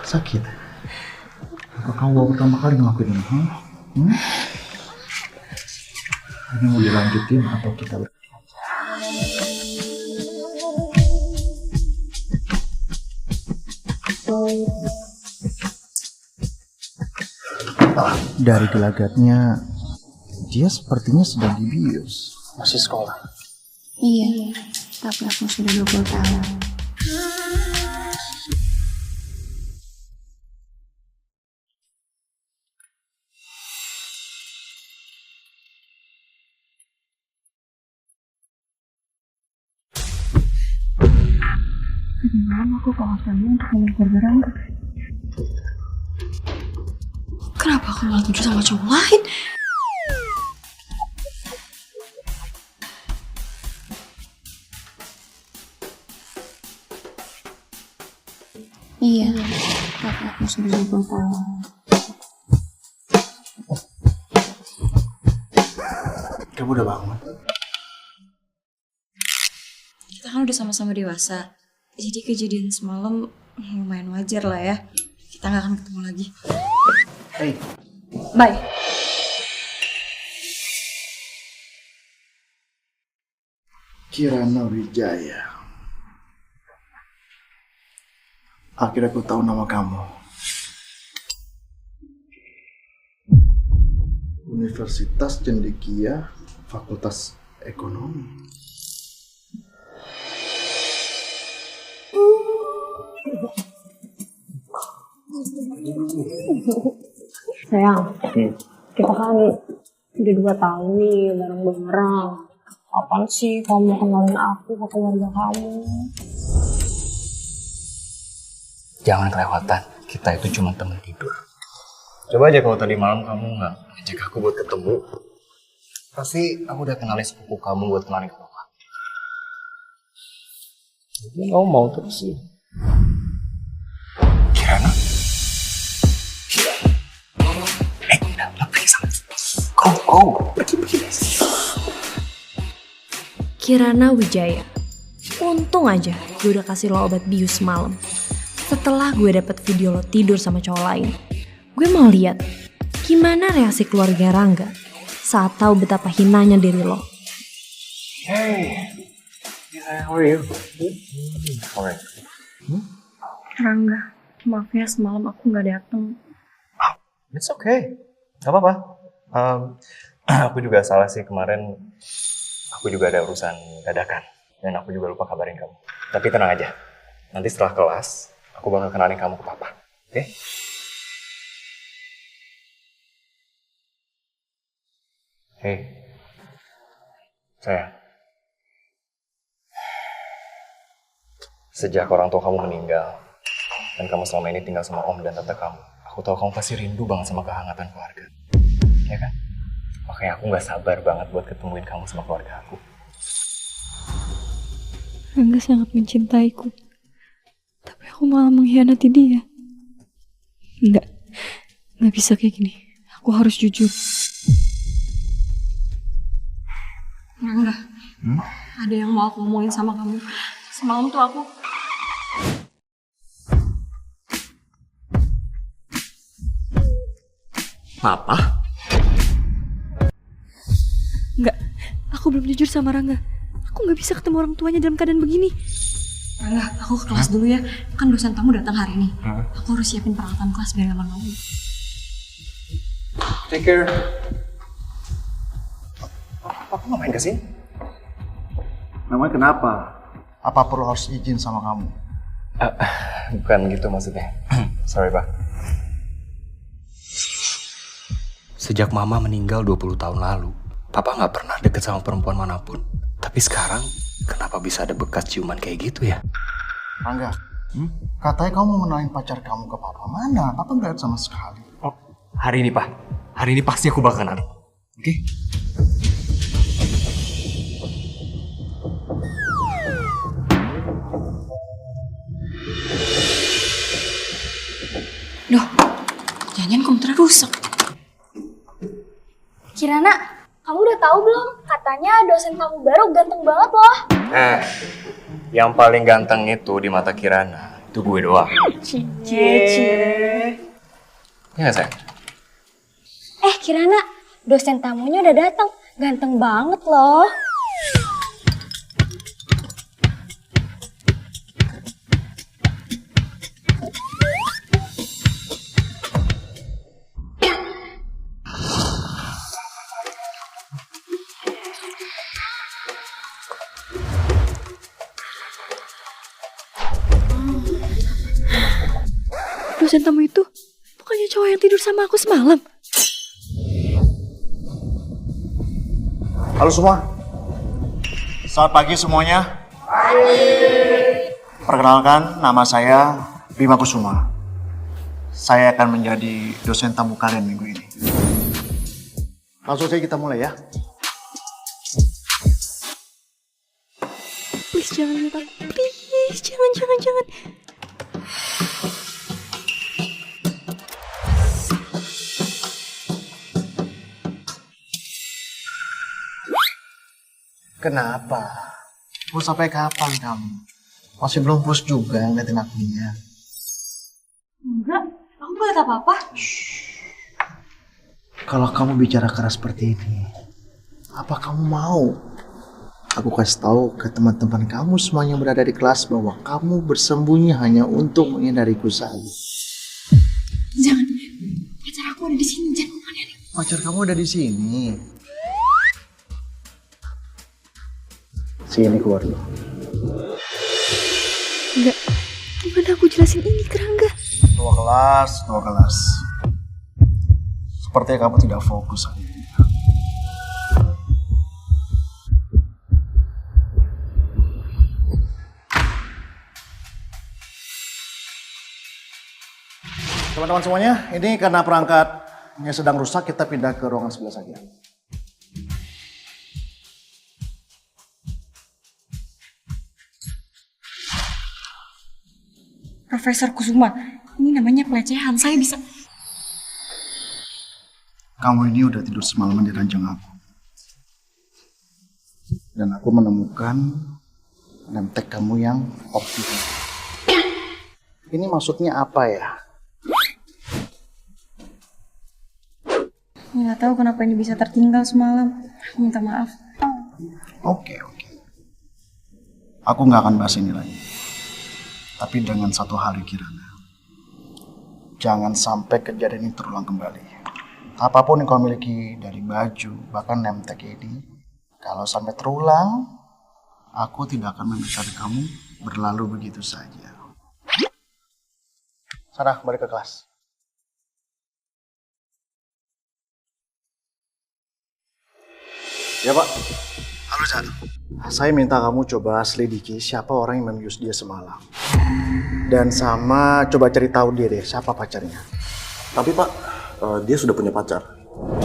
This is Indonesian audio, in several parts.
Sakit. Apa kamu pertama kali ngelakuin ini? Ini mau dilanjutin atau kita berhenti aja? Dari gelagatnya, dia sepertinya sedang dibius. Masih sekolah. Iya, tapi aku sudah 20 tahun. Tadi malam aku ke hotelnya untuk ngambil burger Rangga. Kenapa aku malah tidur sama cowok lain? Iya, tapi aku sudah 20 tahun. Kamu udah bangun? Kita kan udah sama-sama dewasa, jadi kejadian semalam lumayan wajar lah ya. Kita gak akan ketemu lagi. Hey. Bye. Kirana Wijaya. Akhirnya aku tahu nama kamu. Universitas Cendekia, Fakultas Ekonomi. Sayang, kita kan udah 2 tahun nih bareng-bareng. Kapan sih kamu kenalin aku ke keluarga kamu? Jangan kelewatan, kita itu cuma teman tidur. Coba aja kalau tadi malam kamu nggak ngajak aku buat ketemu, pasti aku udah kenalin sepupu kamu buat kenalin ke papa. Jadi kamu mau terus sih. Kirana? Udah pergi sana. Pergi. Kirana Wijaya. Untung aja gue udah kasih lo obat bius semalam. Setelah gue dapet video lo tidur sama cowok lain, gue mau lihat gimana reaksi keluarga Rangga saat tahu betapa hinanya diri lo. Hey, how are you? Alright. Rangga, maaf ya semalam aku gak dateng. It's okay, gak apa-apa. Aku juga salah sih kemarin. Aku juga ada urusan dadakan dan aku juga lupa kabarin kamu. Tapi tenang aja, nanti setelah kelas aku bakal kenalin kamu ke papa, oke? Hey, sayang. Sejak orang tua kamu meninggal dan kamu selama ini tinggal sama om dan tante kamu, aku tahu kamu pasti rindu banget sama kehangatan keluarga, ya kan? Makanya aku gak sabar banget buat ketemuin kamu sama keluarga aku. Rangga sangat mencintaiku, tapi aku malah mengkhianati dia. Nggak bisa kayak gini. Aku harus jujur. Rangga, ada yang mau aku ngomongin sama kamu. Semalam tuh aku... Papa? Nggak, aku belum jujur sama Rangga. Aku nggak bisa ketemu orang tuanya dalam keadaan begini. Rangga, aku ke kelas dulu ya. Kan dosen tamu datang hari ini. Aku harus siapin peralatan kelas biar aman kamu. Take care. Papa nggak main kesini? Namanya kenapa? Apa perlu harus izin sama kamu? Bukan gitu maksudnya. Sorry, Pak. Sejak Mama meninggal 20 tahun lalu, Papa nggak pernah deket sama perempuan manapun. Tapi sekarang, kenapa bisa ada bekas ciuman kayak gitu ya? Rangga, katanya kamu mau mengenalin pacar kamu ke papa. Mana? Papa nggak lihat sama sekali. Oh, hari ini, Pak. Hari ini pasti aku bakal kenalin. Oke? Duh, jangan komputer rusak. Kirana, kamu udah tahu belum? Katanya dosen kamu baru ganteng banget loh. Yang paling ganteng itu di mata Kirana, Itu gue doang. Cie. Ya nggak, sayang? Kirana, dosen tamunya udah datang. Ganteng banget loh. Dosen tamu itu bukannya cowok yang tidur sama aku semalam? Halo semua. Selamat pagi semuanya. Perkenalkan, nama saya Bima Kusuma. Saya akan menjadi dosen tamu kalian minggu ini. Langsung saja kita mulai ya. Please jangan lihat aku. Please jangan. Kenapa? Mau sampai kapan kamu? Masih belum puas juga ngeliatin akunya. Enggak, aku gak liat apa-apa. Kalau kamu bicara keras seperti ini, apa kamu mau aku kasih tahu ke teman-teman kamu semuanya yang berada di kelas bahwa kamu bersembunyi hanya untuk menghindariku saja? Jangan, pacar aku ada di sini, jangan ngomong aneh-aneh. Pacar kamu ada di sini. Sini keluar dulu. Enggak, gimana aku jelasin ini ke Rangga? Dua kelas. Sepertinya kamu tidak fokus hari ini. Teman-teman semuanya, ini karena perangkatnya sedang rusak, kita pindah ke ruangan sebelah saja. Profesor Kusuma, ini namanya pelecehan, saya bisa... Kamu ini udah tidur semalaman di ranjang aku. Dan aku menemukan nemtek kamu yang optimal. Ini maksudnya apa ya? Nggak tahu kenapa ini bisa tertinggal semalam. Aku minta maaf. Oke. Aku nggak akan bahas ini lagi. Tapi dengan satu hal Kirana. Jangan sampai kejadian ini terulang kembali. Apapun yang kau miliki dari baju, bahkan nemtek ini, kalau sampai terulang, aku tidak akan membiarkan kamu berlalu begitu saja. Sana, balik ke kelas. Ya, Pak. Halo, Cak. Saya minta kamu coba selidiki siapa orang yang membius dia semalam. Dan sama coba cari tahu dia deh, siapa pacarnya. Tapi Pak, dia sudah punya pacar.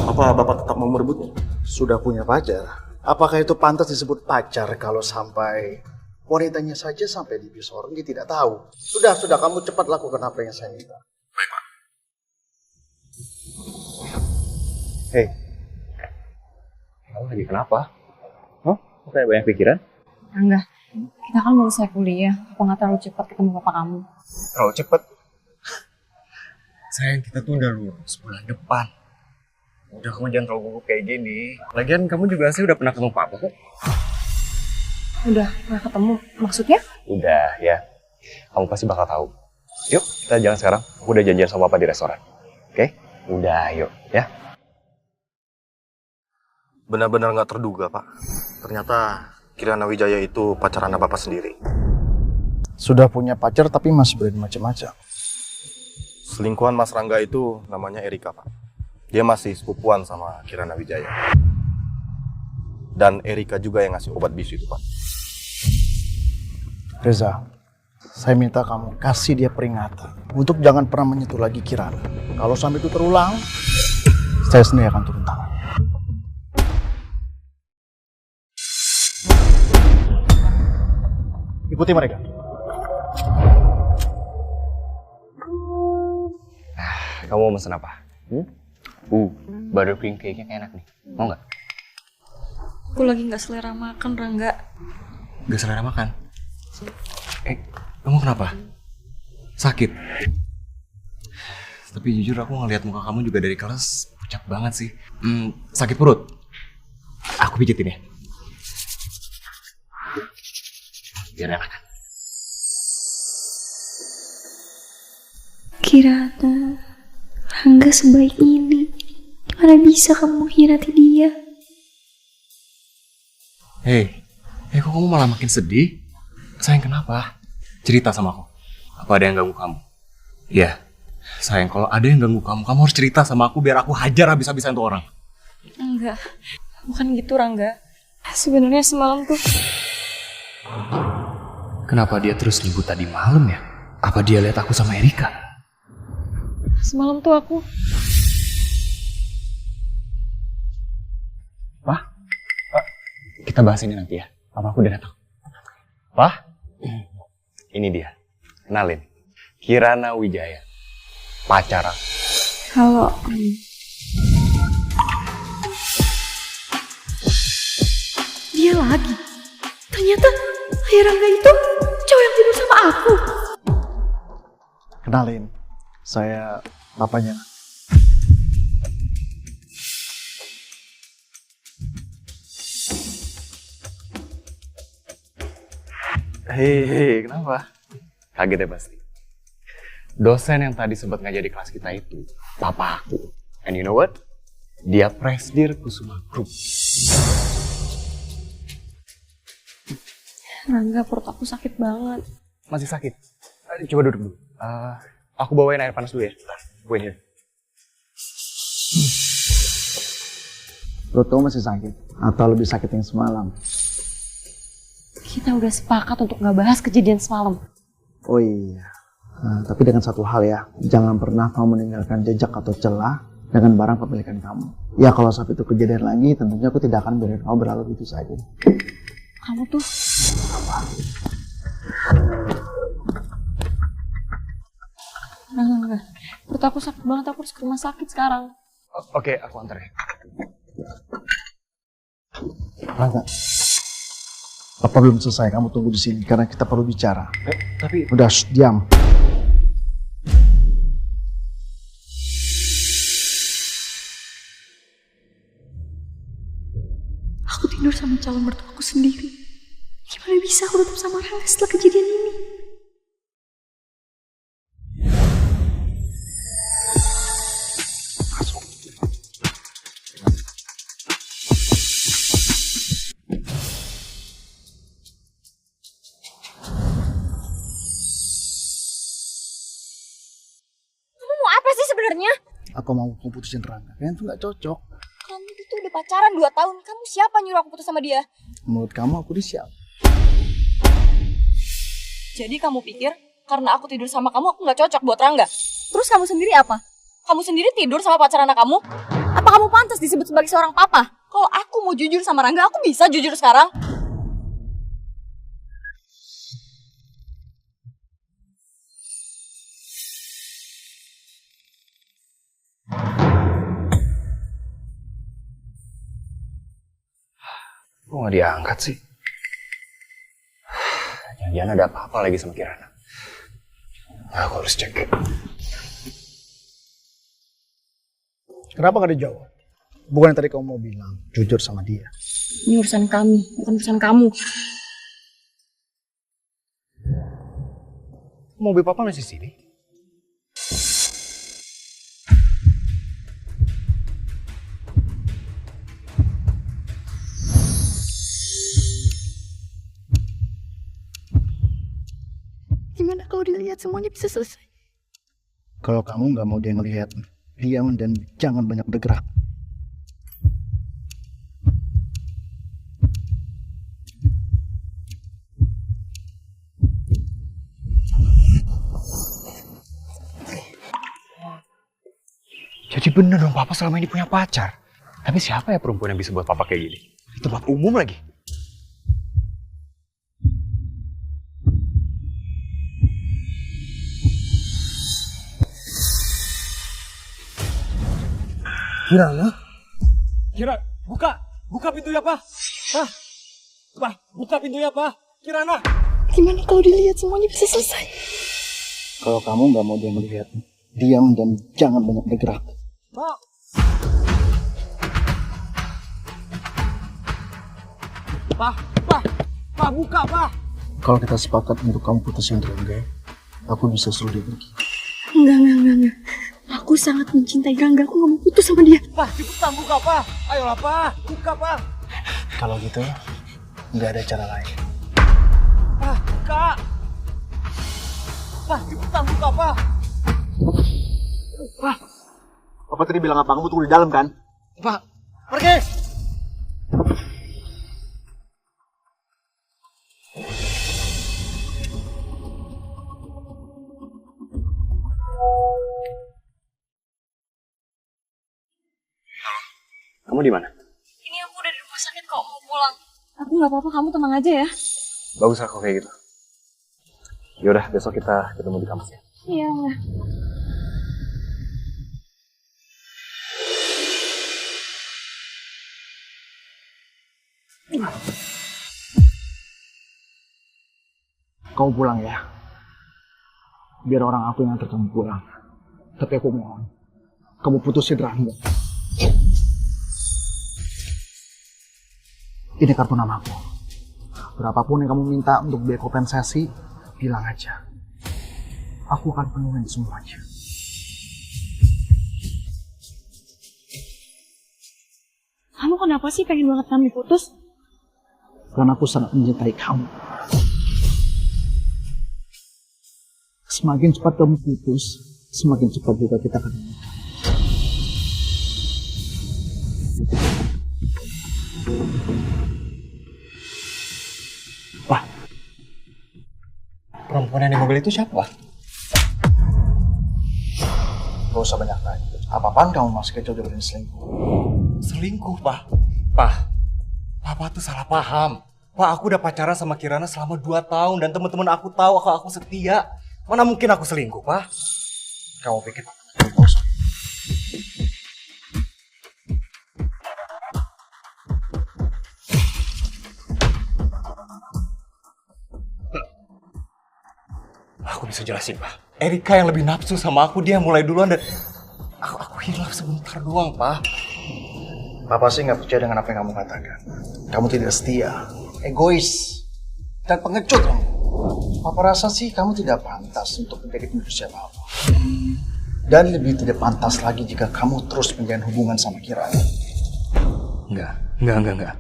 Apa Bapak tetap mau merebutnya? Sudah punya pacar? Apakah itu pantas disebut pacar kalau sampai wanitanya saja sampai dibius orang dia tidak tahu? Sudah, kamu cepat lakukan apa yang saya minta. Baik, Pak. Hei, kamu lagi kenapa? Hah? Kok kayak banyak pikiran? Enggak, kita kan mau selesai kuliah. Aku nggak terlalu cepat ketemu bapak kamu. Terlalu cepet. Sayang, kita tuh udah lulus bulan depan. Udah, kamu jangan terlalu gugup kayak gini. Lagian kamu juga sih udah pernah ketemu papa kok. Udah pernah ketemu, maksudnya? Udah ya, kamu pasti bakal tahu. Yuk, kita jalan sekarang. Aku udah janjian sama papa di restoran. Oke? Udah, yuk ya. Benar-benar nggak terduga, Pak. Ternyata Kirana Wijaya itu pacar anak Bapak sendiri. Sudah punya pacar tapi masih berani macam-macam. Selingkuhan Mas Rangga itu namanya Erika, Pak. Dia masih sepupuan sama Kirana Wijaya. Dan Erika juga yang ngasih obat bisu itu, Pak. Reza, saya minta kamu kasih dia peringatan untuk jangan pernah menyentuh lagi Kirana. Kalau sampai itu terulang, saya sendiri akan turun tangan. Ikuti mereka. Kamu mau pesen apa? Buttercream cake-nya enak nih. Mau nggak? Aku lagi nggak selera makan, Rangga. Gak selera makan? Kamu kenapa? Sakit. Tapi jujur aku ngelihat muka kamu juga dari kelas pucat banget sih. Sakit perut. Aku pijitin ya. Biar enak. Kirana, Rangga sebaik ini. Gimana bisa kamu mengkhianati dia? Hei, kok kamu malah makin sedih? Sayang, kenapa? Cerita sama aku. Apa ada yang ganggu kamu? Iya. Sayang, kalau ada yang ganggu kamu, kamu harus cerita sama aku biar aku hajar habis-habisan tuh orang. Enggak, bukan gitu Rangga. Sebenarnya semalam tuh... Kenapa dia terus nyebut tadi malam ya? Apa dia lihat aku sama Erika? Semalam tuh aku... Pak? Kita bahas ini nanti ya. Papa aku udah datang. Pak? Ini dia. Kenalin. Kirana Wijaya. Pacaran. Kalau dia lagi. Ternyata ayah Rangga itu cowok yang tidur sama aku. Kenalin, saya papanya. Hei, kenapa? Kaget ya pasti. Dosen yang tadi sempat ngajar di kelas kita itu, papa aku. And you know what? Dia Presdir Kusuma Group. Rangga, perut aku sakit banget. Masih sakit? Coba duduk dulu. Aku bawain air panas dulu ya. Wait here. Perut kamu masih sakit? Atau lebih sakit yang semalam? Kita udah sepakat untuk gak bahas kejadian semalam. Oh iya. Tapi dengan satu hal ya, jangan pernah kamu meninggalkan jejak atau celah dengan barang pemilikan kamu. Ya kalau sampai itu kejadian lagi, tentunya aku tidak akan biarin kamu berlalu begitu saja. Kamu tuh... Rangga, perut aku sakit banget, aku harus ke rumah sakit sekarang. Oke, aku antar ya. Rangga, apa belum selesai? Kamu tunggu di sini karena kita perlu bicara. Tapi... Udah, diam. Aku tidur sama calon mertuaku sendiri. Gimana bisa aku tetap sama Rangga setelah kejadian ini? Kamu mau apa sih sebenarnya? Aku mau putusin Rangga. Kayaknya tuh gak cocok. Kamu itu udah pacaran 2 tahun. Kamu siapa nyuruh aku putus sama dia? Menurut kamu aku siap? Jadi kamu pikir karena aku tidur sama kamu aku gak cocok buat Rangga? Terus kamu sendiri apa? Kamu sendiri tidur sama pacar anak kamu? Apa kamu pantas disebut sebagai seorang papa? Kalau aku mau jujur sama Rangga, aku bisa jujur sekarang. Kok gak diangkat sih? Jangan-jangan ada apa-apa lagi sama Kirana. Aku harus cek. Kenapa gak dijawab? Bukan yang tadi kamu mau bilang, jujur sama dia. Ini urusan kami, bukan urusan kamu. Mobil papa masih sini? Gimana kalau dilihat semuanya bisa selesai? Kalau kamu nggak mau dia ngelihat, diam dan jangan banyak bergerak. Jadi bener dong papa selama ini punya pacar. Tapi siapa ya perempuan yang bisa buat papa kayak gini? Di tempat umum lagi. Kirana? Buka pintunya, Pak. Pak, buka pintunya, Pak. Kirana. Gimana kalau dilihat semuanya bisa selesai? Kalau kamu nggak mau dia melihat, diam dan jangan banyak bergerak. Pak! Pak! Pak! Pak, buka, Pak! Kalau kita sepakat untuk kamu putusin Rangga, aku bisa suruh dia pergi. Enggak. Aku sangat mencintai Rangga, aku gak mau putus sama dia. Pak, cepetan buka, Pak! Ayolah, Pak! Buka, Pak! Kalau gitu, nggak ada cara lain. Pak, buka! Pak, cepetan buka, Pak! Pak! Papa tadi bilang apa? Kamu tunggu di dalam kan? Pak, pergi! Kamu di mana? Ini aku udah di rumah sakit kok, mau pulang. Aku nggak apa-apa, kamu tenang aja ya. Bagus aku kayak gitu. Yaudah, besok kita ketemu di kampus ya. Iya. Kamu pulang ya. Biar orang aku yang antar kamu pulang. Tapi aku mohon, kamu putusin Rangga. Ini kartu namaku. Berapapun yang kamu minta untuk biaya kompensasi, bilang aja. Aku akan penuhin semuanya. Kamu kenapa sih pengen banget kami putus? Karena aku sangat mencintai kamu. Semakin cepat kamu putus, semakin cepat juga kita akan menikah. Wah, perempuan yang di mobil itu siapa? Gak usah banyak tanya. Apa-apaan kamu masih kecil juga ini selingkuh? Selingkuh, Pak. Pak, Papa tuh salah paham. Pak, aku udah pacaran sama Kirana selama 2 tahun dan teman-teman aku tahu kalau aku setia. Mana mungkin aku selingkuh, Pak? Kamu pikir aku kosong? Aku bisa jelasin, Pak. Erika yang lebih nafsu sama aku, dia mulai duluan dan aku hilang sebentar doang, Pak. Papa sih nggak percaya dengan apa yang kamu katakan. Kamu tidak setia, egois, dan pengecut kamu. Papa rasa sih kamu tidak pantas untuk menjadi penerus siapa-apa. Dan lebih tidak pantas lagi jika kamu terus menjalin hubungan sama Kirana. Enggak.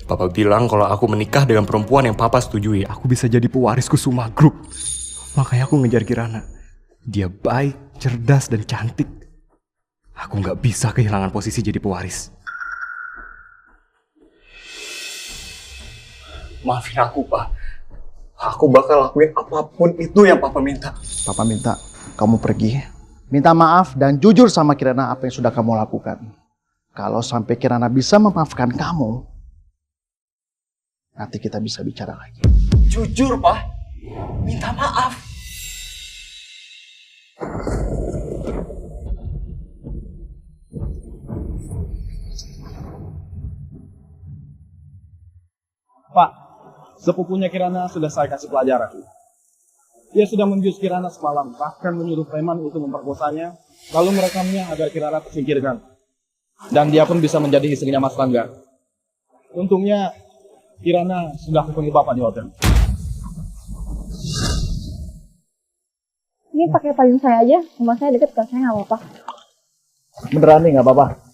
Papa bilang kalau aku menikah dengan perempuan yang Papa setujui, aku bisa jadi pewaris Kusuma Group. Makanya aku ngejar Kirana. Dia baik, cerdas, dan cantik. Aku nggak bisa kehilangan posisi jadi pewaris. Maafin aku, Pak. Aku bakal lakuin apapun itu yang Papa minta. Papa minta kamu pergi, minta maaf dan jujur sama Kirana apa yang sudah kamu lakukan. Kalau sampai Kirana bisa memaafkan kamu, nanti kita bisa bicara lagi. Jujur, Pak. Minta maaf. Pak, sepupunya Kirana sudah saya kasih pelajaran. Dia sudah membius Kirana semalam, bahkan menyuruh preman untuk memperkosanya, lalu merekamnya agar Kirana tersingkirkan. Dan dia pun bisa menjadi istrinya Mas Rangga. Untungnya, Kirana sudah hubungi Bapak di hotel. Ini pakai payung saya aja, rumah saya deket kan, saya nggak apa-apa. Beneran nih, nggak apa-apa.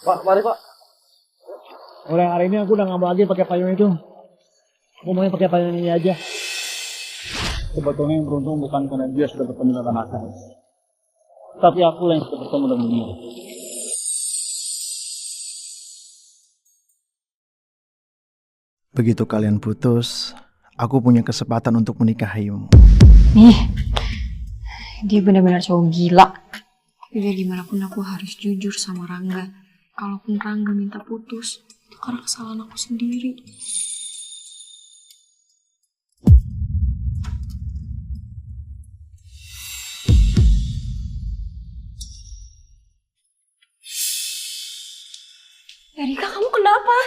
Pak, mari Pak. Mulai hari ini aku udah nggak mau lagi pakai payung itu. Aku maunya pakai payung ini aja. Sebetulnya yang beruntung bukan karena dia sudah bertemu dengan aku, tapi aku yang sudah bertemu dengan dia. Begitu kalian putus, aku punya kesempatan untuk menikahimu. Nih, dia benar-benar cowok gila. Biar gimana pun aku harus jujur sama Rangga. Kalaupun Rangga minta putus, itu karena kesalahan aku sendiri. Erika, kamu kenapa?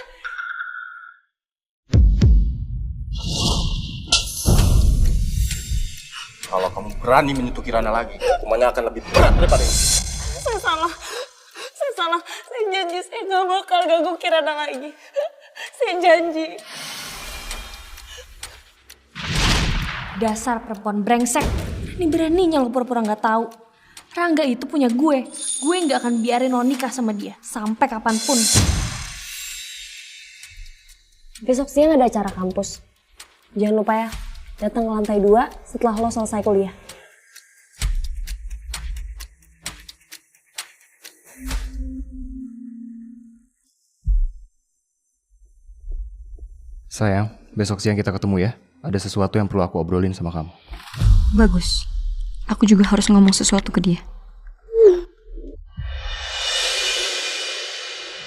Kalau kamu berani menyentuh Kirana lagi, hukumannya akan lebih berat daripada ini. Saya salah. Saya janji saya gak bakal ganggu Kirana lagi. Saya janji. Dasar perempuan brengsek. Berani-beraninya lo pura-pura gak tahu. Rangga itu punya gue. Gue gak akan biarin lo nikah sama dia. Sampai kapanpun. Besok siang ada acara kampus. Jangan lupa ya, datang ke lantai 2 setelah lo selesai kuliah. Sayang, besok siang kita ketemu ya. Ada sesuatu yang perlu aku obrolin sama kamu. Bagus. Aku juga harus ngomong sesuatu ke dia.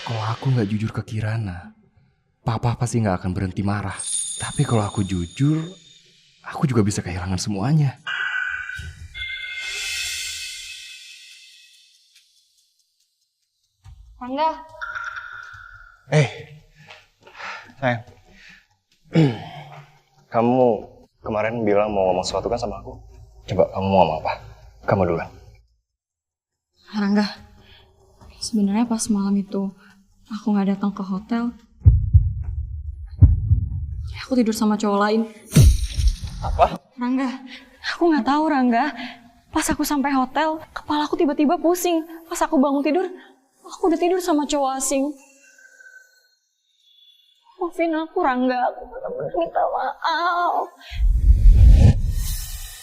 Kalau aku nggak jujur ke Kirana, Papa pasti nggak akan berhenti marah. Tapi kalau aku jujur, aku juga bisa kehilangan semuanya. Rangga. Sayang. Kamu kemarin bilang mau ngomong sesuatu kan sama aku? Coba kamu mau ngomong apa? Kamu duluan. Rangga, sebenarnya pas malam itu aku nggak datang ke hotel. Aku tidur sama cowok lain. Apa? Rangga, aku nggak tahu Rangga. Pas aku sampai hotel, kepala aku tiba-tiba pusing. Pas aku bangun tidur, aku udah tidur sama cowok asing. Maafin aku Rangga, aku benar-benar minta maaf.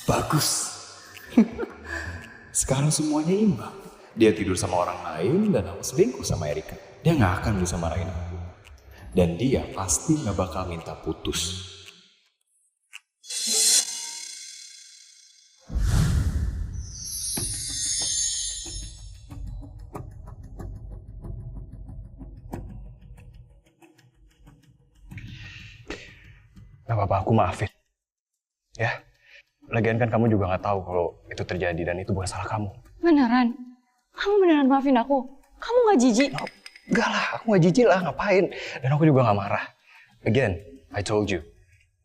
Bagus. Sekarang semuanya imbang. Dia tidur sama orang lain dan aku selingkuh sama Erika. Dia gak akan bisa marahin aku. Dan dia pasti gak bakal minta putus. Gak apa-apa, aku maafin. Ya, lagian kan kamu juga gak tahu kalau itu terjadi dan itu bukan salah kamu. Beneran? Kamu beneran maafin aku? Kamu gak jijik? Enggak lah, aku gak jijik lah, ngapain. Dan aku juga gak marah. Again, I told you,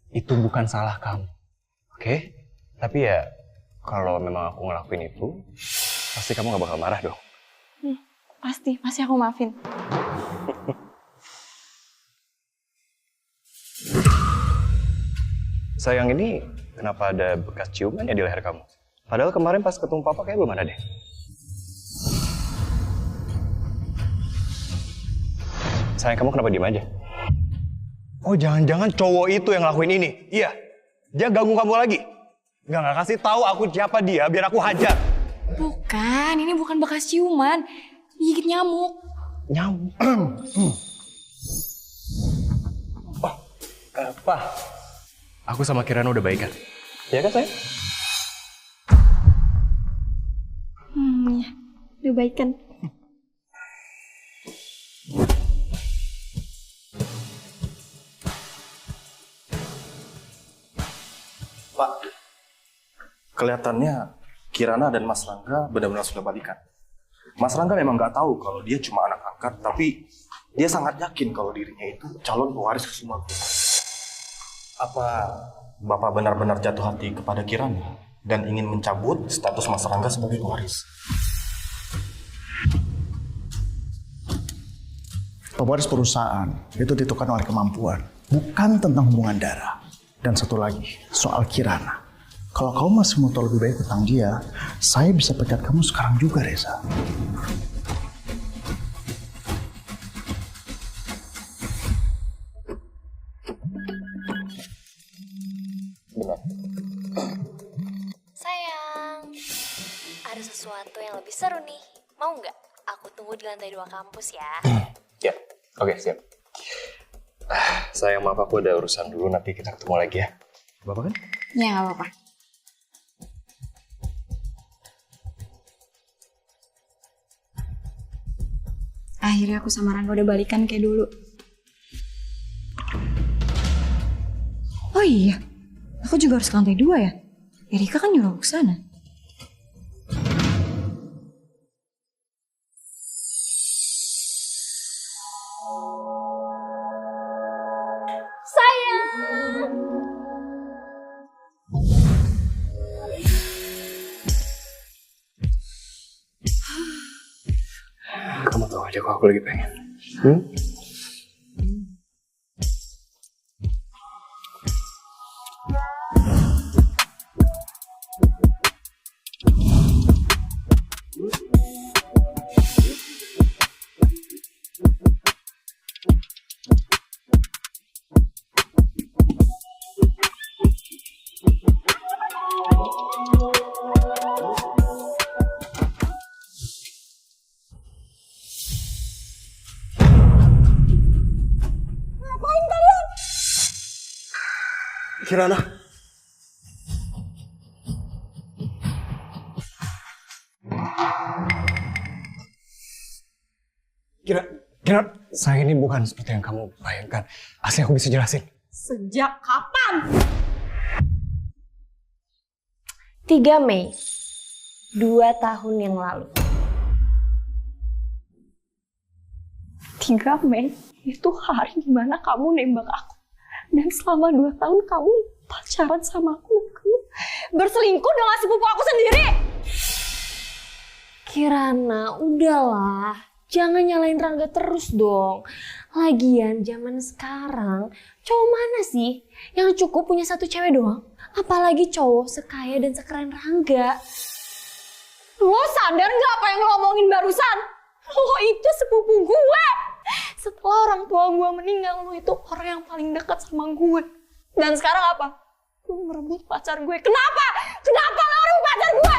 itu bukan salah kamu. Oke? Tapi ya, kalau memang aku ngelakuin itu, pasti kamu gak bakal marah dong. Pasti aku maafin. Sayang, ini kenapa ada bekas ciuman ya di leher kamu? Padahal kemarin pas ketemu papa kayak belum ada deh. Sayang, kamu kenapa diem aja? Oh, jangan-jangan cowok itu yang ngelakuin ini? Iya, dia ganggu kamu lagi? Nggak kasih tahu aku siapa dia, biar aku hajar. Bukan, ini bukan bekas ciuman. Gigit nyamuk. Nyamuk? Oh, apa? Aku sama Kirana udah baikan. Iya kan, sayang? Ya, udah baikan. Pak, kelihatannya Kirana dan Mas Rangga benar-benar sudah balikan. Mas Rangga memang nggak tahu kalau dia cuma anak angkat, tapi dia sangat yakin kalau dirinya itu calon pewaris ke semua. Apa Bapak benar-benar jatuh hati kepada Kirana dan ingin mencabut status Mas Rangga sebagai pewaris? Pewaris perusahaan itu ditentukan oleh kemampuan, bukan tentang hubungan darah. Dan satu lagi, soal Kirana. Kalau kamu masih mau tahu lebih baik tentang dia, saya bisa pecat kamu sekarang juga, Reza. Sayang, ada sesuatu yang lebih seru nih. Mau nggak? Aku tunggu di lantai 2 kampus ya. Ya, oke, siap. Sayang, maaf aku ada urusan dulu, nanti kita ketemu lagi ya. Bapak kan? Ya, gak apa-apa. Akhirnya aku sama Rangga udah balikan kayak dulu. Oh iya, aku juga harus ke lantai 2 ya? Erika kan nyuruh aku ke sana. Kamu tahu aja kok aku lagi pengen. Kirana. Kira saya ini bukan seperti yang kamu bayangkan. Asli aku bisa jelasin. Sejak kapan? 3 Mei 2 tahun yang lalu. 3 Mei itu hari dimana kamu nembak aku. Dan selama 2 tahun kamu pacaran sama aku. Kamu berselingkuh dengan sepupu aku sendiri. Kirana, udahlah. Jangan nyalain Rangga terus dong. Lagian zaman sekarang, cowok mana sih yang cukup punya satu cewek doang? Apalagi cowok sekaya dan sekeren Rangga. Lo sadar gak apa yang lo ngomongin barusan? Lo itu sepupu gue. Setelah orang tua gue meninggal, lo itu orang yang paling dekat sama gue. Dan sekarang apa? Lo merebut pacar gue. Kenapa? Kenapa lo merebut pacar gue?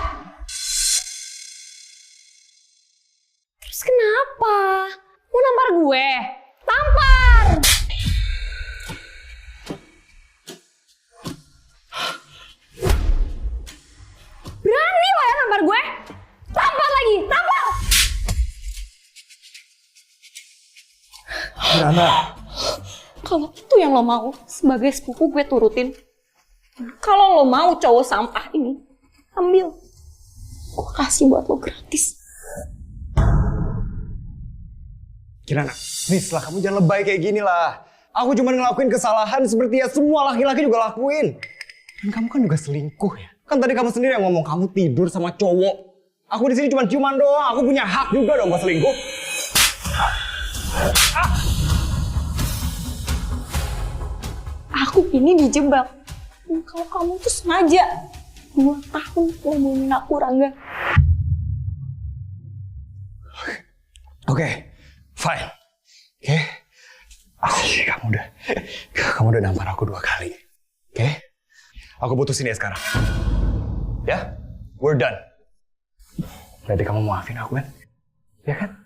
Terus kenapa? Mau nampar gue? Tampar! Berani lo ya nampar gue? Tampar lagi! Tampar! Kirana. Kalau itu yang lo mau, sebagai sepupu gue turutin. Kalau lo mau cowok sampah ini, ambil. Gue kasih buat lo gratis. Kirana, please lah, kamu jangan lebay kayak gini lah. Aku cuma ngelakuin kesalahan seperti ya semua laki-laki juga lakuin. Dan kamu kan juga selingkuh ya. Kan tadi kamu sendiri yang ngomong kamu tidur sama cowok. Aku di sini cuma ciuman doang. Aku punya hak juga dong buat selingkuh. Aku ini dijebak. Kalau kamu tuh sengaja 2 tahun ngomongin aku, Rangga. Oke, fine. Oke. Kamu udah nampar aku 2 kali. Oke? Aku putusin ya sekarang. Ya? We're done. Berarti kamu maafin aku kan? Ya kan?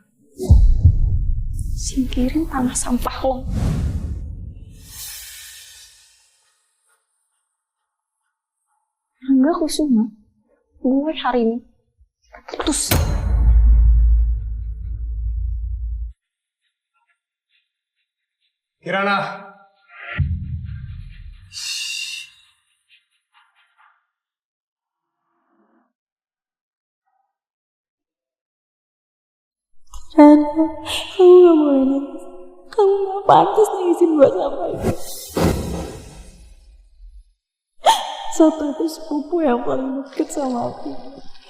Singkirin tanah sampah lo. Rangga Kusuma, gue hari ini putus. Kirana. Rana, kamu gak boleh nangis. Kamu gak pantas nangisin gue sama itu. Satu itu sepupu yang paling deket sama aku.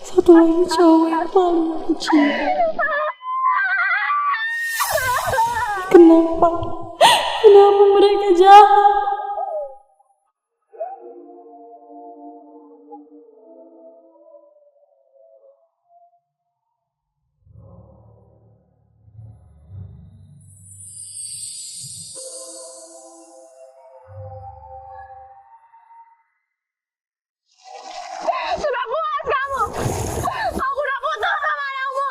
Satu lagi cowok yang paling aku cinta. Kenapa? Kenapa mereka jahat? Sudah puas kamu! Aku udah putus sama anakmu!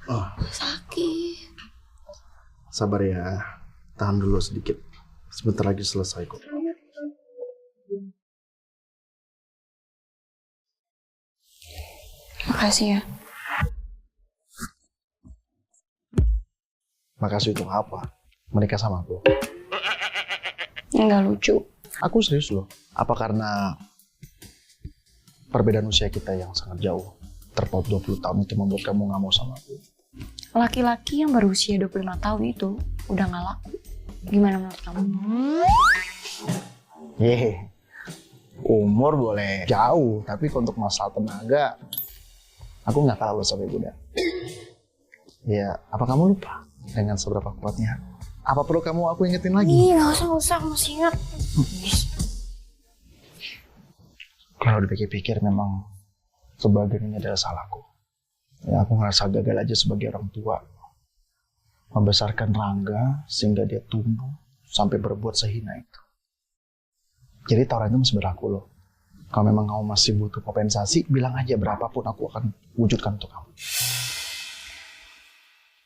Oh, Sakit. sabar ya. Tahan dulu sedikit. Sebentar lagi selesai kok. Makasih ya. Makasih untuk apa? Menikah sama aku. Nggak lucu. Aku serius loh. Apa karena perbedaan usia kita yang sangat jauh, terpaut 20 tahun itu membuat kamu nggak mau sama aku? Laki-laki yang berusia 25 tahun itu udah nggak laku. Gimana menurut kamu? Yeay. Umur boleh jauh, tapi untuk masalah tenaga, aku nggak kalah loh sampai Buddha. Ya, apa kamu lupa dengan seberapa kuatnya? Apa perlu kamu aku ingetin lagi? Ih, nggak usah, aku masih ingat. Kalau dipikir-pikir memang sebagian ini adalah salahku. Ya, aku ngerasa gagal aja sebagai orang tua. Membesarkan Rangga sehingga dia tumbuh sampai berbuat sehina itu. Jadi tawaran itu masih berlaku loh. Kalau memang kamu masih butuh kompensasi, bilang aja berapapun aku akan wujudkan untuk kamu.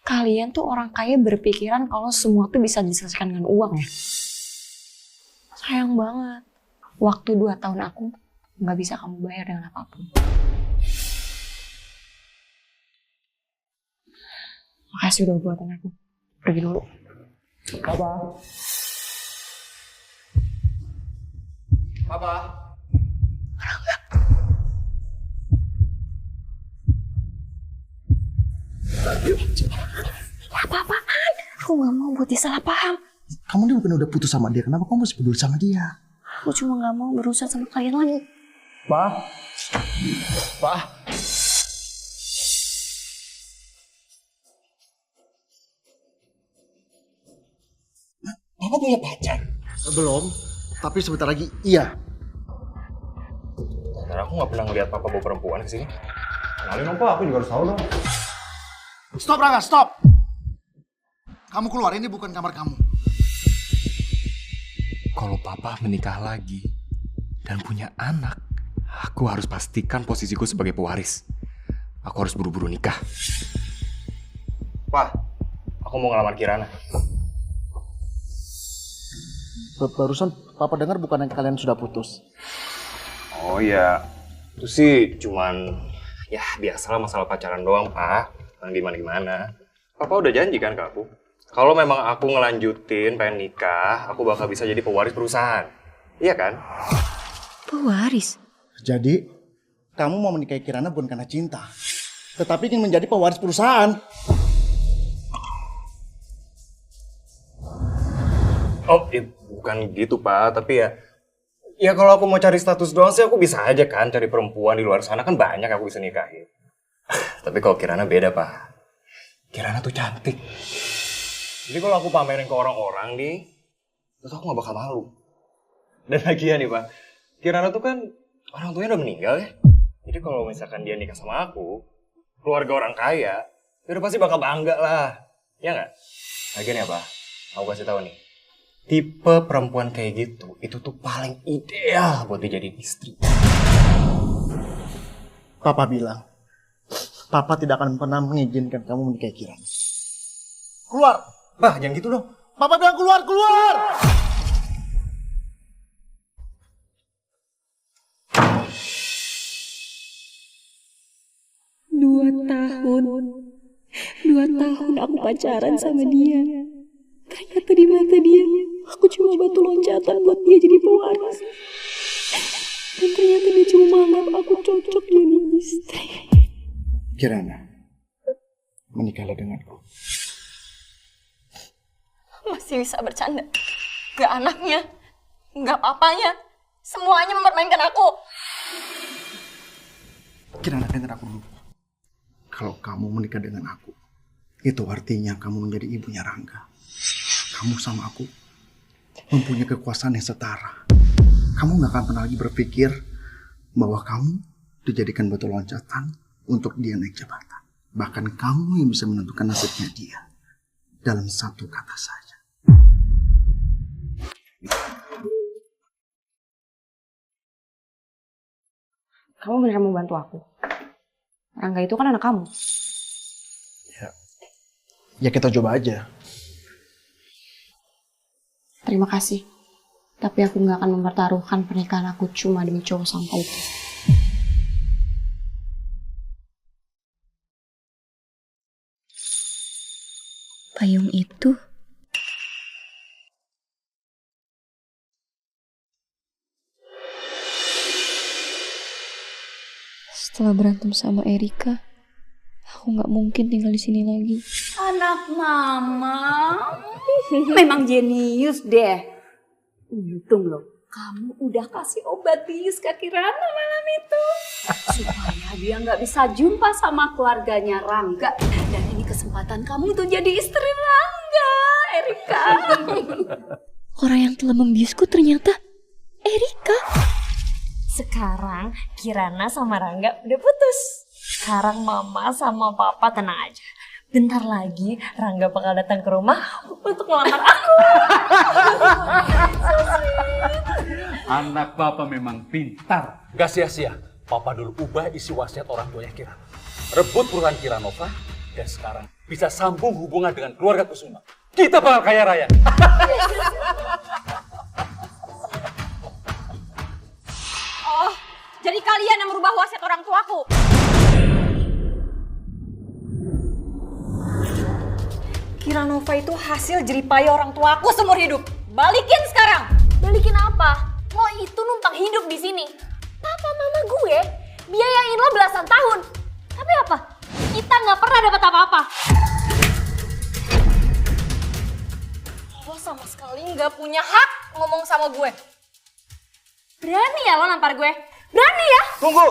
Kalian tuh orang kaya berpikiran kalau semua tuh bisa diselesaikan dengan uang ya. Sayang banget. Waktu 2 tahun aku nggak bisa kamu bayar dengan apapun. Makasih udah buatan aku. Pergi dulu. Papa. Papa. Apa-apaan? Aku nggak mau buat dia salah paham. Kamu ini bukan udah putus sama dia, kenapa kamu masih peduli sama dia? Aku cuma nggak mau berurusan sama kalian lagi. Pa. Pa. Papa punya pacar? Belum, tapi sebentar lagi iya. Karena aku nggak pernah ngeliat papa bawa perempuan kesini. Kenalin dong, Pa. Aku juga harus tahu dong. Stop Rangga, stop! Kamu keluar, ini bukan kamar kamu. Kalau papa menikah lagi dan punya anak, aku harus pastikan posisiku sebagai pewaris. Aku harus buru-buru nikah. Wah, aku mau ngelamar Kirana. Barusan Papa dengar bukan yang kalian sudah putus. Oh iya, itu sih cuman ya biasalah masalah pacaran doang, Pak. Yang gimana-gimana. Papa udah janji kan ke aku. Kalau memang aku ngelanjutin pengen nikah, aku bakal bisa jadi pewaris perusahaan. Iya kan? Pewaris? Jadi, kamu mau menikahi Kirana bukan karena cinta, tetapi ingin menjadi pewaris perusahaan. Oh, bukan gitu, Pak. Tapi ya kalau aku mau cari status doang sih aku bisa aja kan cari perempuan di luar sana, kan banyak aku bisa nikahin. Tapi kalau Kirana beda, Pak. Kirana tuh cantik. Jadi kalau aku pamerin ke orang-orang nih, terus aku gak bakal malu. Dan lagi ya nih, Pak, Kirana tuh kan orang tuanya udah meninggal ya. Jadi kalau misalkan dia nikah sama aku, keluarga orang kaya, ya udah pasti bakal bangga lah. Ya nggak? Lagian ya, Pak, aku kasih tahu nih. Tipe perempuan kayak gitu, itu tuh paling ideal buat dijadiin istri. Papa bilang, Papa tidak akan pernah mengizinkan kamu menikahi Kirana. Keluar! Bah, jangan gitu dong. Papa bilang keluar, keluar! Dua tahun aku pacaran sama dia. Ternyata di mata dia, aku cuma batu loncatan buat dia jadi pewaris. Dan ternyata dia cuma menganggap aku cocok jadi istri. Kirana, menikahlah denganku. Masih bisa bercanda. Gak anaknya, gak papanya. Semuanya mempermainkan aku. Kirana, dengar aku dulu. Kalau kamu menikah dengan aku, itu artinya kamu menjadi ibunya Rangga. Kamu sama aku mempunyai kekuasaan yang setara. Kamu gak akan pernah lagi berpikir bahwa kamu dijadikan batu loncatan untuk dia naik jabatan. Bahkan kamu yang bisa menentukan nasibnya dia dalam satu kata saja. Kamu beneran mau bantu aku? Rangga itu kan anak kamu. Ya, Ya kita coba aja. Terima kasih. Tapi aku nggak akan mempertaruhkan pernikahan aku cuma demi cowok sampah itu. Payung itu setelah berantem sama Erika, aku nggak mungkin tinggal di sini lagi. Anak mama, memang jenius deh. Untung loh, kamu udah kasih obat bius ke Kirana malam itu. Supaya dia nggak bisa jumpa sama keluarganya Rangga. Dan ini kesempatan kamu untuk jadi istri Rangga, Erika. Orang yang telah membiusku ternyata Erika. Sekarang Kirana sama Rangga udah putus. Sekarang mama sama papa tenang aja. Bentar lagi Rangga bakal datang ke rumah untuk melamar aku. Anak Papa memang pintar. Gak sia-sia. Papa dulu ubah isi wasiat orang tuanya Kirana. Rebut perusahaan Kiranova. Dan sekarang bisa sambung hubungan dengan keluarga Kusuma. Kita bakal kaya raya. Oh, jadi kalian yang merubah wasiat orang tuaku? Kiranova itu hasil jeripaya orang tuaku seumur hidup. Balikin sekarang. Balikin apa? Lo itu numpang hidup di sini. Papa mama gue biayain lo belasan tahun. Tapi apa? Kita nggak pernah dapat apa-apa. Lo sama sekali nggak punya hak ngomong sama gue. Berani ya lo nampar gue? Berani ya? Tunggu!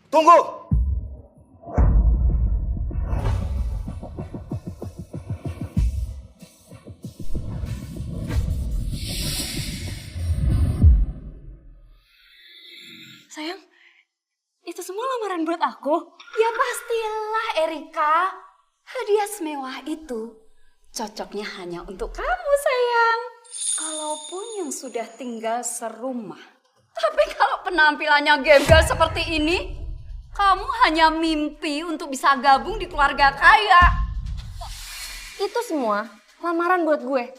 Tunggu! Sayang, itu semua lamaran buat aku? Ya pastilah, Erika. Hadiah semewah itu cocoknya hanya untuk kamu, sayang. Kalaupun yang sudah tinggal serumah. Tapi kalau penampilannya gembel seperti ini, kamu hanya mimpi untuk bisa gabung di keluarga kaya. Itu semua lamaran buat gue.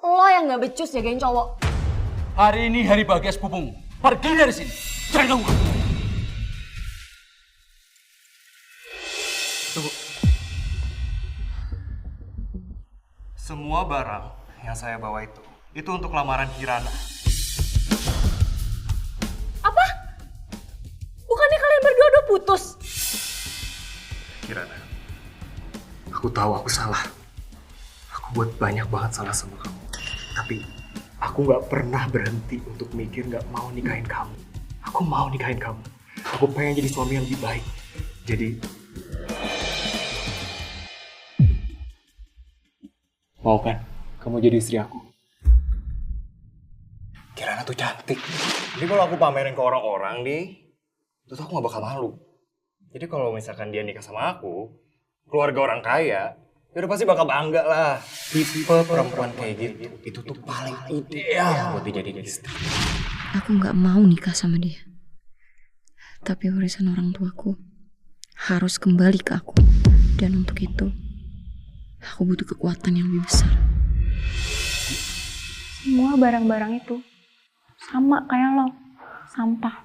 Lo yang gak becus jagain cowok. Hari ini hari bahagia sepupumu. Pergi dari sini. Jangan ganggu. Tunggu. Semua barang yang saya bawa itu untuk lamaran Kirana. Apa? Bukannya kalian berdua udah putus? Kirana, aku tahu aku salah. Aku buat banyak banget salah sama kamu. Tapi aku gak pernah berhenti untuk mikir gak mau nikahin kamu. Aku mau nikahin kamu. Aku pengen jadi suami yang lebih baik. Jadi... mau kan kamu jadi istri aku? Kirana tuh cantik. Jadi kalau aku pamerin ke orang-orang nih, terus aku gak bakal malu. Jadi kalau misalkan dia nikah sama aku, keluarga orang kaya, ya udah pasti bakal bangga lah. Tipe perempuan kayak gitu, itu tuh paling ideal buat dijadiin istri. Aku nggak mau nikah sama dia. Tapi warisan orang tuaku harus kembali ke aku. Dan untuk itu, aku butuh kekuatan yang lebih besar. Semua barang-barang itu sama kayak lo, sampah.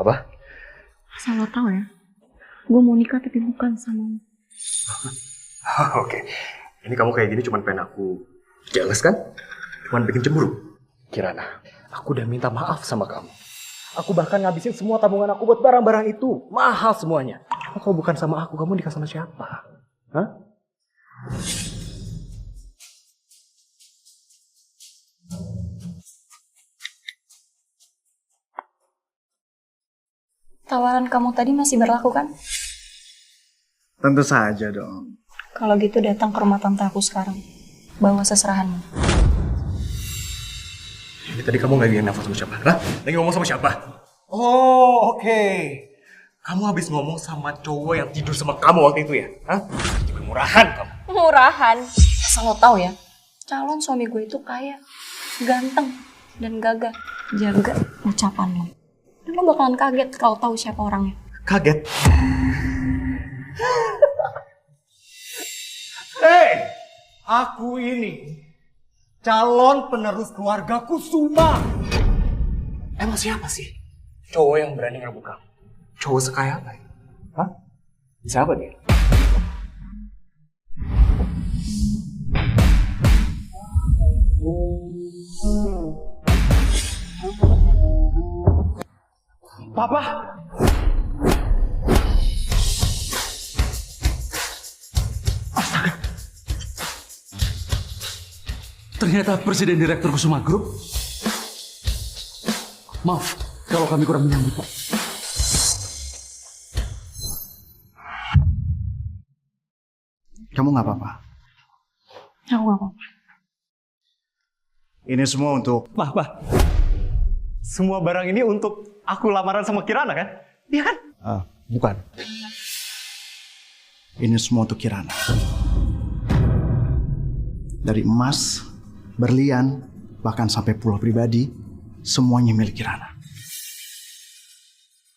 Apa? Asal lo tau ya, gue mau nikah tapi bukan sama lo. Oke, ini kamu kayak gini cuman pengen aku jealous kan? Cuman bikin cemburu. Kirana, aku udah minta maaf sama kamu. Aku bahkan ngabisin semua tabungan aku buat barang-barang itu. Mahal semuanya. Kalau bukan sama aku, kamu nikah sama siapa? Hah? Tawaran kamu tadi masih berlaku kan? Tentu saja dong. Kalau gitu datang ke rumah tante aku sekarang. Bawa seserahanmu. Ini tadi kamu lagi nafas sama siapa? Hah? Lagi ngomong sama siapa? Oh, oke. Kamu habis ngomong sama cowok yang tidur sama kamu waktu itu ya? Hah? Juga murahan kamu. Murahan. Asal lo tau ya, calon suami gue itu kaya, ganteng, dan gagah. Jaga ucapan lo. Dan lo bakalan kaget kalau tahu siapa orangnya. Kaget. Aku ini calon penerus keluarga Kusuma. Emang siapa sih cowok yang berani ngerebut kamu? Cowok sekaya apa ya? Hah? Siapa dia? Papa, Ternyata Presiden Direktur Kusuma Group. Maaf kalau kami kurang menyambut, Pak. Kamu nggak apa-apa. Aku gak apa-apa. Ini semua untuk... Pak. Semua barang ini untuk aku lamaran sama Kirana kan? Iya kan? Bukan. Ini semua untuk Kirana. Dari emas, berlian, bahkan sampai pulau pribadi, semuanya milik Kirana.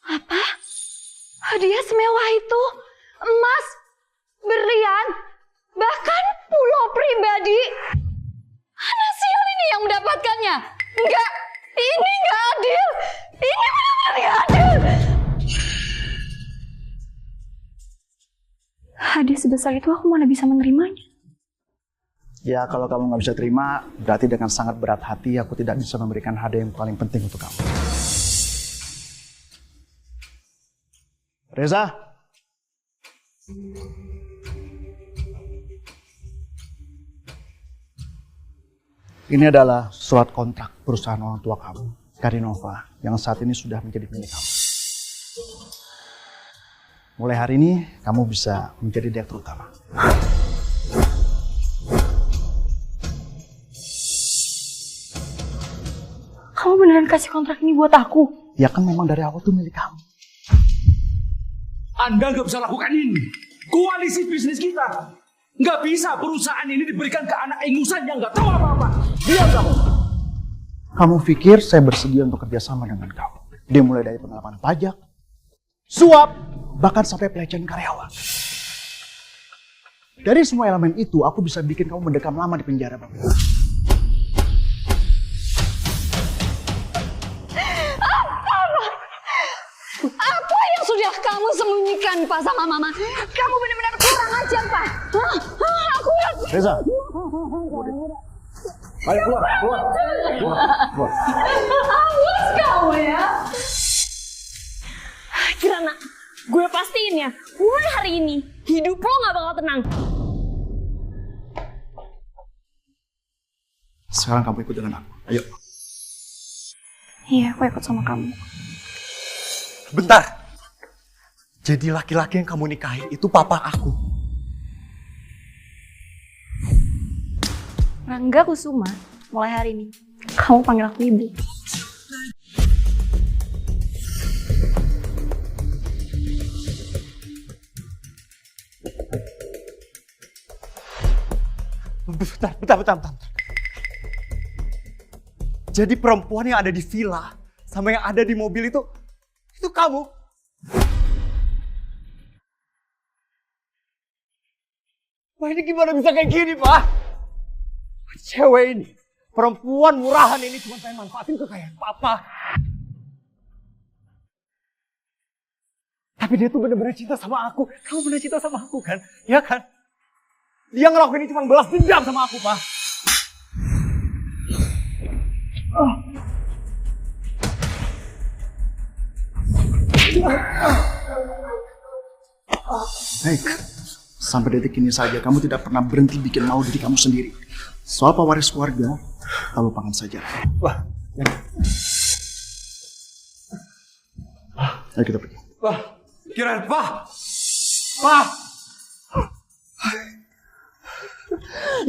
Apa? Hadiah semewah itu? Emas? Berlian? Bahkan pulau pribadi? Mana sial ini yang mendapatkannya? Enggak! Ini enggak adil! Ini benar-benar enggak adil! Hadiah sebesar itu aku mana bisa menerimanya? Ya, kalau kamu nggak bisa terima, berarti dengan sangat berat hati aku tidak bisa memberikan hadiah yang paling penting untuk kamu. Reza? Ini adalah surat kontrak perusahaan orang tua kamu, Karinova, yang saat ini sudah menjadi milik kamu. Mulai hari ini, kamu bisa menjadi direktur utama. Kamu beneran kasih kontrak ini buat aku? Ya kan memang dari awal tuh milik kamu. Anda nggak bisa lakukan ini. Koalisi bisnis kita. Nggak bisa perusahaan ini diberikan ke anak ingusan yang nggak tahu apa-apa. Diam kamu. Kamu pikir saya bersedia untuk kerjasama dengan kamu? Dia mulai dari pengelapan pajak, suap, bahkan sampai pelecehan karyawan. Dari semua elemen itu, aku bisa bikin kamu mendekam lama di penjara, Bang. Apa yang sudah kamu sembunyikan, Pak, sama Mama? Kamu benar-benar kurang ajar, Pak. Aku... Reza. Ayo keluar. Awas kamu ya. Kirana, gue pastiin ya, mulai hari ini hidup lo gak bakal tenang. Sekarang kamu ikut dengan aku. Ayo. Iya, aku ikut sama kamu. Bentar. Jadi laki-laki yang kamu nikahi itu papa aku. Rangga Kusuma, mulai hari ini kamu panggil aku ibu. Bentar. Jadi perempuan yang ada di villa sama yang ada di mobil itu kamu. Wah, ini gimana bisa kayak gini, Pak? Cewek ini, perempuan murahan ini cuma pengen manfaatin kekayaan papa. Tapi dia tuh bener-bener cinta sama aku. Kamu bener cinta sama aku kan? Ya kan? Dia ngelakuin ini cuma balas dendam sama aku, Pak. Baik, sampai detik ini saja kamu tidak pernah berhenti bikin malu diri kamu sendiri. Soal pewaris keluarga, kamu lupakan saja. Wah, ayo kita pergi. Wah, kirain Pak.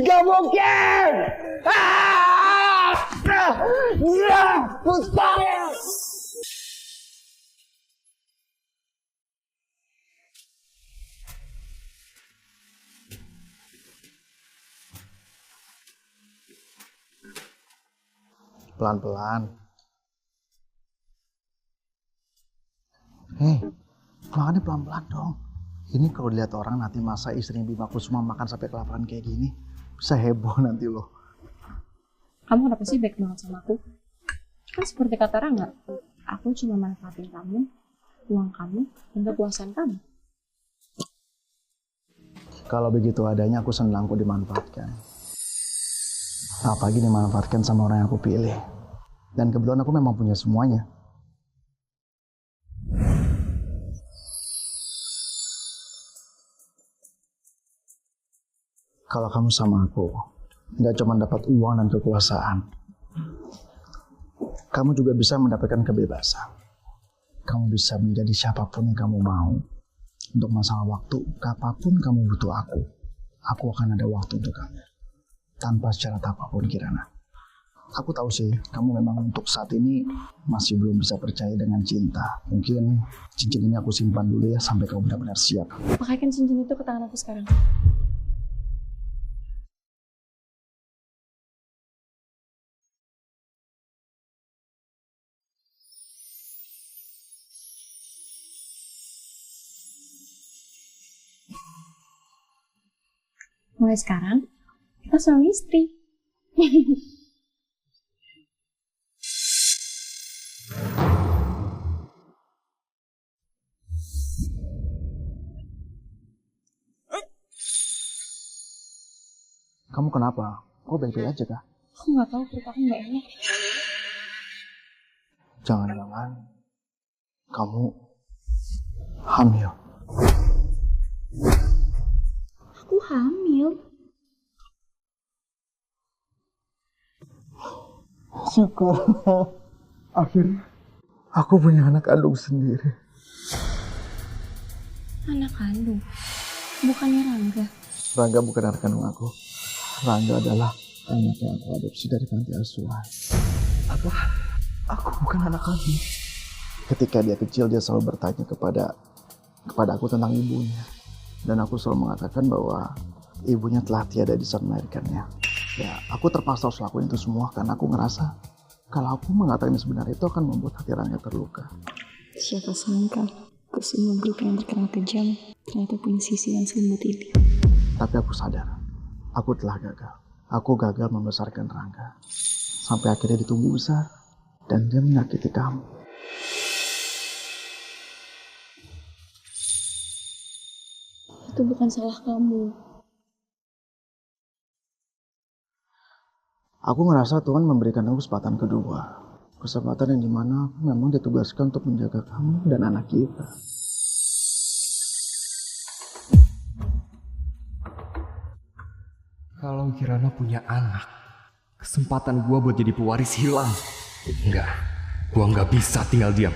Gak mungkin! Mustahil! Pelan-pelan. makannya pelan-pelan dong. Ini kalau dilihat orang nanti masa istrinya Bima Kusuma makan sampai kelaparan kayak gini, bisa heboh nanti loh. Kamu kenapa sih baik banget sama aku? Kan seperti kata Rangga, aku cuma manfaatin kamu, uang kamu, dan kekuasaan kamu. Kalau begitu adanya aku senang kok dimanfaatkan. Apalagi dimanfaatkan sama orang yang aku pilih. Dan kebetulan aku memang punya semuanya. Kalau kamu sama aku, nggak cuma dapat uang dan kekuasaan, kamu juga bisa mendapatkan kebebasan. Kamu bisa menjadi siapapun yang kamu mau. Untuk masalah waktu, kapanpun kamu butuh aku akan ada waktu untuk kamu. Tanpa syarat apapun, Kirana. Aku tahu sih, kamu memang untuk saat ini masih belum bisa percaya dengan cinta. Mungkin cincin ini aku simpan dulu ya, sampai kamu benar-benar siap. Pakaikan cincin itu ke tangan aku sekarang. Mulai sekarang, kita suami istri. Kamu kenapa? Kok baik-baik aja kah? Aku nggak tahu, perut aku nggak enak. Jangan-jangan kamu hamil. Aku hamil. Syukur. Akhirnya aku punya anak kandung sendiri. Anak kandung? Bukannya Rangga? Rangga bukan anak kandung aku. Rangga adalah anak yang aku adopsi dari panti asuhan. Apa? Aku bukan anak kandung. Ketika dia kecil, dia selalu bertanya kepada aku tentang ibunya. Dan aku selalu mengatakan bahwa ibunya telah tiada di saat melahirkannya. Ya, aku terpaksa harus lakuin itu semua karena aku ngerasa kalau aku mengatakan yang sebenarnya itu akan membuat hati Rangga terluka. Siapa sangka, Kusuma Group yang terkenal kejam ternyata punya sisi yang selembut ini. Tapi aku sadar, aku telah gagal. Aku gagal membesarkan Rangga. Sampai akhirnya ditumbuh besar dan dia menyakiti kamu. Itu bukan salah kamu. Aku ngerasa Tuhan memberikan aku kesempatan kedua. Kesempatan yang dimana aku memang ditugaskan untuk menjaga kamu dan anak kita. Kalau Kirana punya anak, kesempatan gua buat jadi pewaris hilang. Enggak, gua nggak bisa tinggal diam.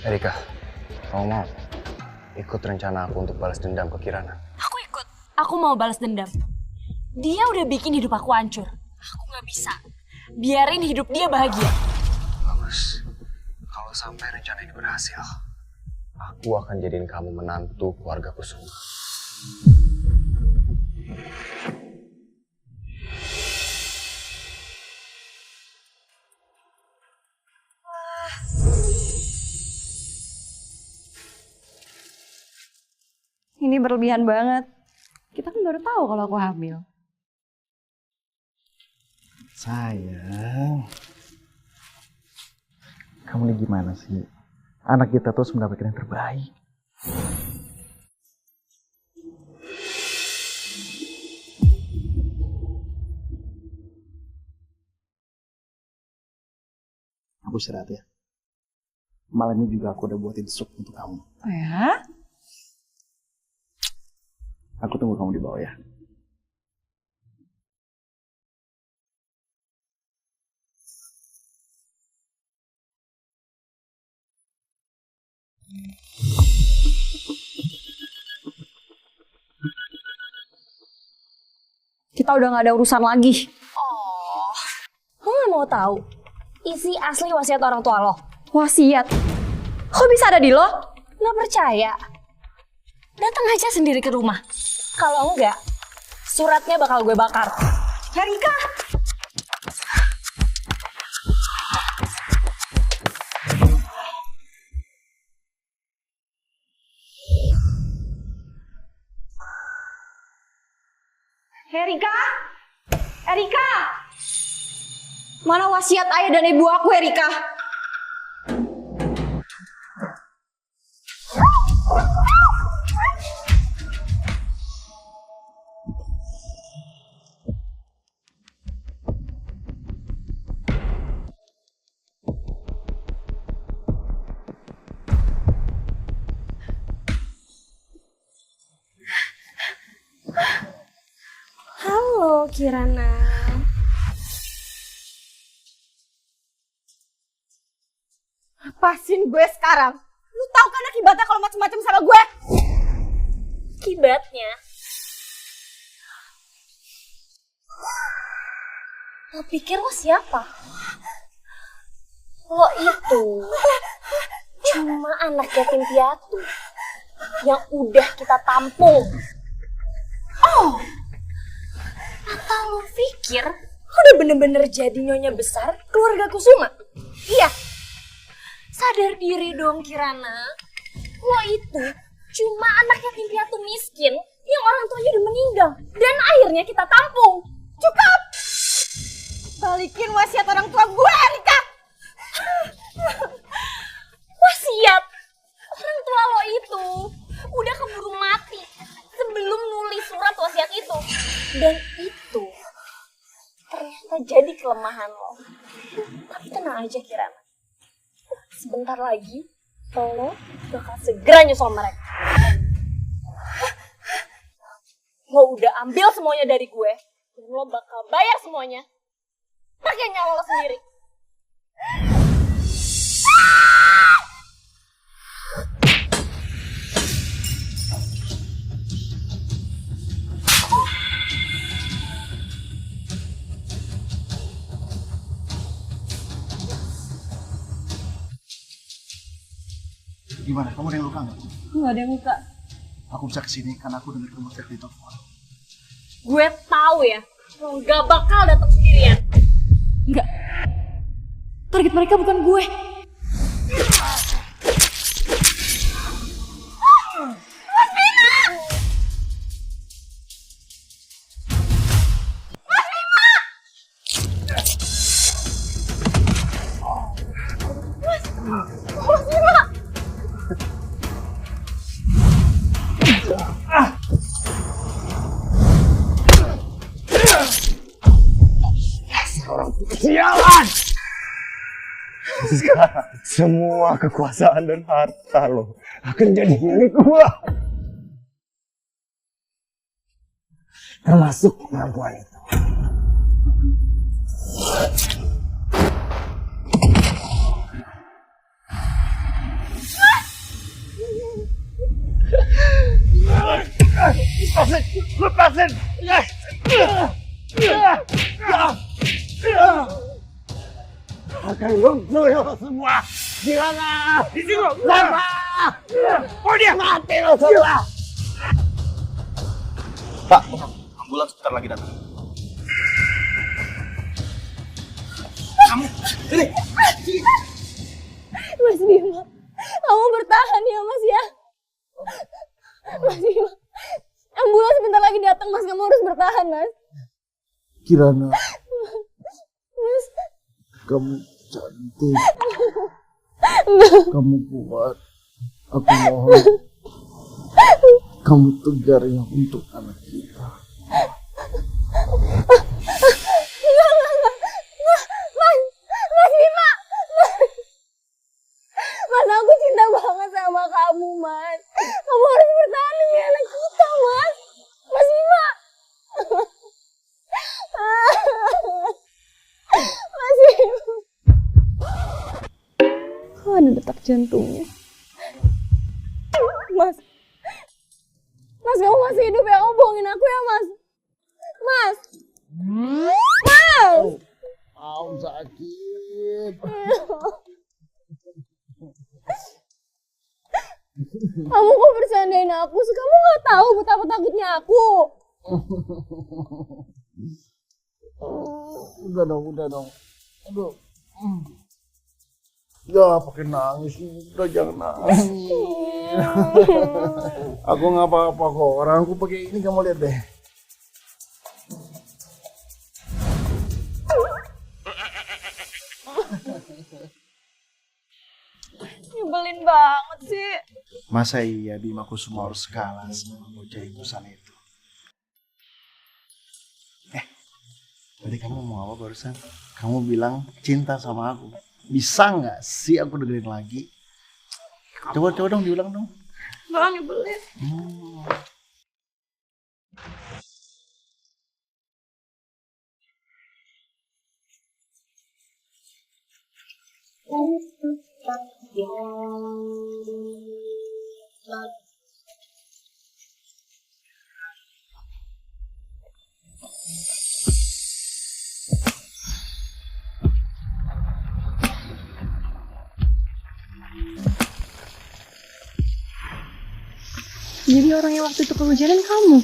Erika, kamu mau ikut rencana aku untuk balas dendam ke Kirana? Aku ikut. Aku mau balas dendam. Dia udah bikin hidup aku hancur. Aku gak bisa. Biarin hidup dia bahagia. Bagus. Kalau sampai rencana ini berhasil, aku akan jadiin kamu menantu keluarga Kusuma. Ini berlebihan banget. Kita kan baru tahu kalau aku hamil. Sayang, kamu ini gimana sih? Anak kita terus mendapatkan yang terbaik. Aku istirahat ya. Malam ini juga aku udah buatin sup untuk kamu. Oh ya? Aku tunggu kamu di bawah ya. Kita udah gak ada urusan lagi. Oh, lo gak mau tahu isi asli wasiat orang tua lo? Wasiat? Kok bisa ada di lo? Nggak percaya? Datang aja sendiri ke rumah. Kalau enggak, suratnya bakal gue bakar. Erika! wasiat ayah dan ibu aku, Erika. Halo, Kirana. Lepasin gue sekarang. Lu tahu kan akibatnya kalau macem-macem sama gue? Akibatnya, lo pikir lo siapa? Lo itu cuma anak yatim piatu yang udah kita tampung. Oh, atau lo pikir lo udah bener-bener jadi nyonya besar keluarga Kusuma? Iya. Sadar diri dong, Kirana. Lo itu cuma anak yatim piatu miskin yang orang tuanya udah meninggal. Dan akhirnya kita tampung. Cukup! Balikin wasiat orang tua gue, Erika! Wasiat? Orang tua lo itu udah keburu mati sebelum nulis surat wasiat itu. Dan itu ternyata jadi kelemahan lo. Tapi tenang aja, Kirana. Sebentar lagi, lo bakal segera nyusul mereka. Lo udah ambil semuanya dari gue, dan lo bakal bayar semuanya pakai nyawa lo sendiri. Gimana? Kamu ada yang luka nggak? Nggak ada yang luka. Aku bisa kesini karena aku dengar rumah di telepon. Gue tahu ya, lo gak bakal datang sendirian. Enggak. Target mereka bukan gue. Sialan! Sekarang semua kekuasaan dan harta lo akan jadi milik gua. Termasuk perempuan itu. Lepasin! Akan luntur lo semua. Gimana? Di sini lo. Lama. Oh dia mati lo semua. Pak, ambulans sebentar lagi datang. Kamu, ini. Mas Bima, kamu bertahan ya Mas ya. Mas Bima, ambulans sebentar lagi datang Mas, kamu harus bertahan Mas. Kirana, Mas, kamu cantik. Kamu kuat. Aku mohon. Kamu tegar ya untuk anak kita. Mas Bima. Mas, aku cinta banget sama kamu, Mas. Kamu harus bertahan demi anak kita, Mas. Mas Bima. Mas Bima. Kok ada detak jantungnya? Mas. Mas, kamu masih hidup ya? Kamu bohongin aku ya, Mas? Mas. Mas. Au sakit. Kamu kok bercandain aku sih? Kamu gak tahu betapa takutnya aku. Udah dong. Aduh. Ya pakai nangis, udah jangan nangis. Aku nggak apa-apa kok. Orang aku pakai ini, kamu lihat deh. nyebelin banget sih. Masa iya Bima Kusuma harus kalah sama bocah ingusan itu? Tadi kamu mau apa barusan? Kamu bilang cinta sama aku. Bisa nggak sih aku dengerin lagi? Coba dong, diulang dong. Gak nyebelin. Jadi orang yang waktu itu kehujanan kamu.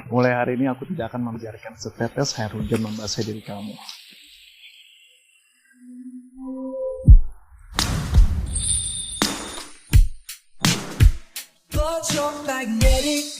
Mulai hari ini aku tidak akan membiarkan setetes air hujan membasahi diri kamu. But you're magnetic.